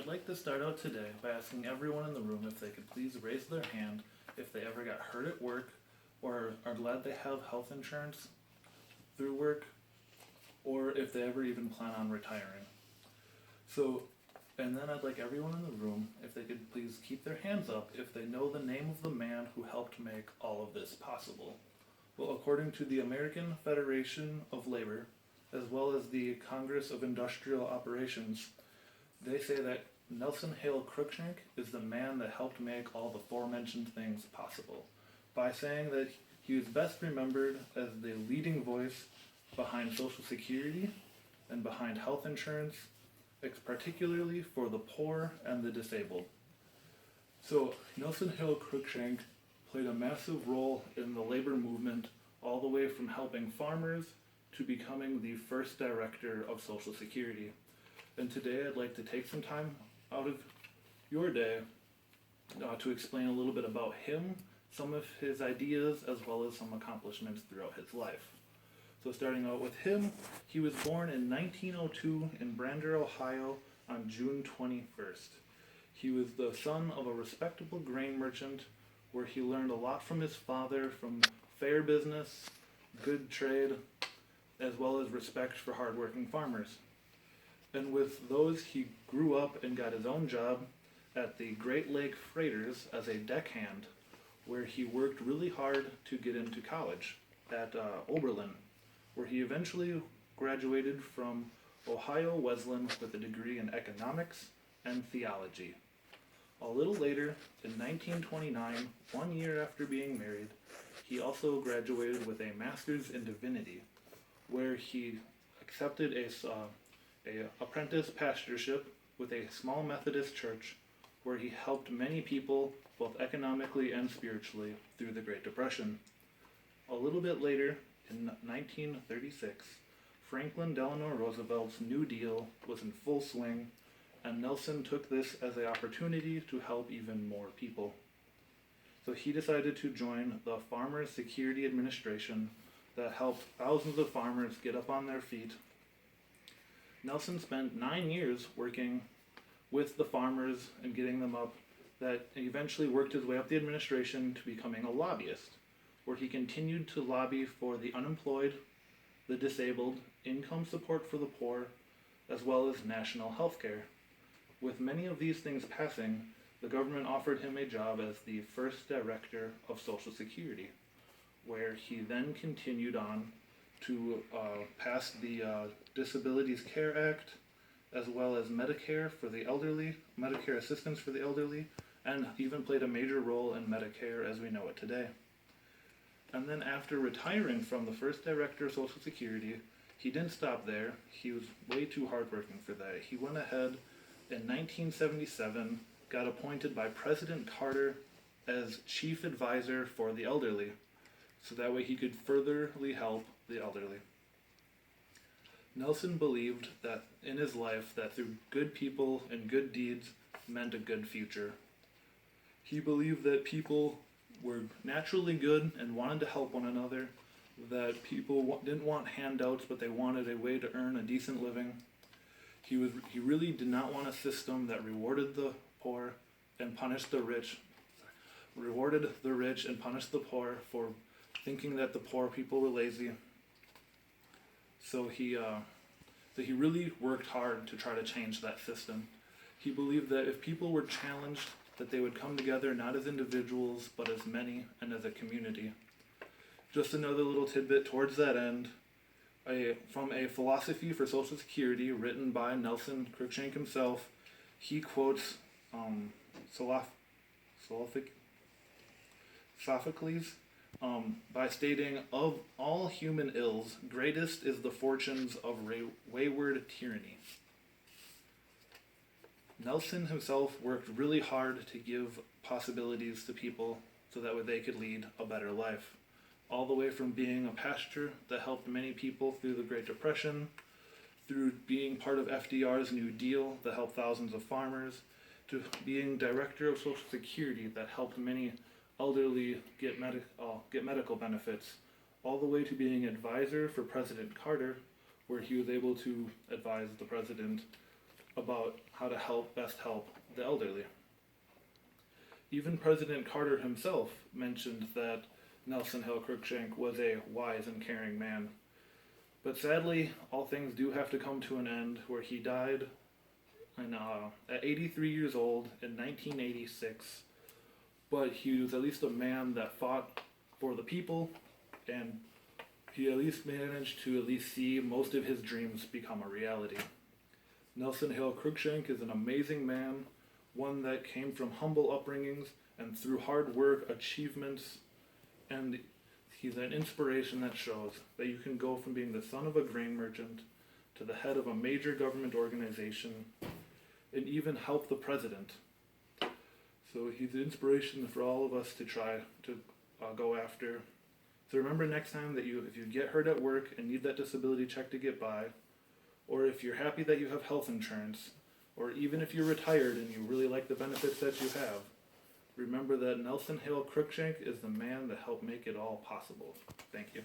like to start out today by asking everyone in the room if they could please raise their hand if they ever got hurt at work or are glad they have health insurance through work, or if they ever even plan on retiring. And then I'd like everyone in the room, if they could please keep their hands up if they know the name of the man who helped make all of this possible. Well, according to the American Federation of Labor, as well as the Congress of Industrial Operations, they say that Nelson Hale Cruikshank is the man that helped make all the aforementioned things possible, by saying that he was best remembered as the leading voice behind Social Security and behind health insurance, particularly for the poor and the disabled. So Nelson Hale Cruikshank played a massive role in the labor movement, all the way from helping farmers to becoming the first director of Social Security. And today I'd like to take some time out of your day to explain a little bit about him, some of his ideas, as well as some accomplishments throughout his life. So starting out with him, he was born in 1902 in Brander, Ohio on June 21st. He was the son of a respectable grain merchant where he learned a lot from his father, from fair business, good trade, as well as respect for hardworking farmers. And with those, he grew up and got his own job at the Great Lake Freighters as a deckhand, where he worked really hard to get into college at Oberlin, where he eventually graduated from Ohio Wesleyan with a degree in economics and theology. A little later, in 1929, 1 year after being married, he also graduated with a master's in divinity, where he accepted a apprentice pastorship with a small Methodist church, where he helped many people both economically and spiritually through the Great Depression. A little bit later, in 1936, Franklin Delano Roosevelt's New Deal was in full swing, and Nelson took this as an opportunity to help even more people. So he decided to join the Farmers Security Administration that helped thousands of farmers get up on their feet. Nelson spent 9 years working with the farmers and getting them up, that eventually worked his way up the administration to becoming a lobbyist, where he continued to lobby for the unemployed, the disabled, income support for the poor, as well as national health care. With many of these things passing, the government offered him a job as the first director of Social Security, where he then continued on to pass the Disabilities Care Act, as well as Medicare for the elderly, Medicare assistance for the elderly, and even played a major role in Medicare as we know it today. And then after retiring from the first director of Social Security, he didn't stop there. He was way too hardworking for that. He went ahead in 1977, got appointed by President Carter as chief advisor for the elderly, so that way he could furtherly help the elderly. Nelson believed that in his life that through good people and good deeds meant a good future. He believed that people were naturally good and wanted to help one another, that people didn't want handouts, but they wanted a way to earn a decent living. He really did not want a system that rewarded the poor and punished the rich, rewarded the rich and punished the poor for thinking that the poor people were lazy. So he really worked hard to try to change that system. He believed that if people were challenged, that they would come together not as individuals, but as many and as a community. Just another little tidbit towards that end, from a philosophy for Social Security written by Nelson Cruikshank himself, he quotes Sophocles by stating, "Of all human ills, greatest is the fortunes of wayward tyranny." Nelson himself worked really hard to give possibilities to people so that way they could lead a better life. All the way from being a pastor that helped many people through the Great Depression, through being part of FDR's New Deal that helped thousands of farmers, to being director of Social Security that helped many elderly get medical benefits, all the way to being advisor for President Carter, where he was able to advise the president about how to best help the elderly. Even President Carter himself mentioned that Nelson Hill Cruikshank was a wise and caring man. But sadly, all things do have to come to an end, where he died at 83 years old in 1986. But he was at least a man that fought for the people, and he at least managed to at least see most of his dreams become a reality. Nelson Hill Cruikshank is an amazing man, one that came from humble upbringings and through hard work, achievements, and he's an inspiration that shows that you can go from being the son of a grain merchant to the head of a major government organization and even help the president. So he's an inspiration for all of us to try to go after. So remember next time that if you get hurt at work and need that disability check to get by, or if you're happy that you have health insurance, or even if you're retired and you really like the benefits that you have, remember that Nelson Hill Cruikshank is the man that helped make it all possible. Thank you.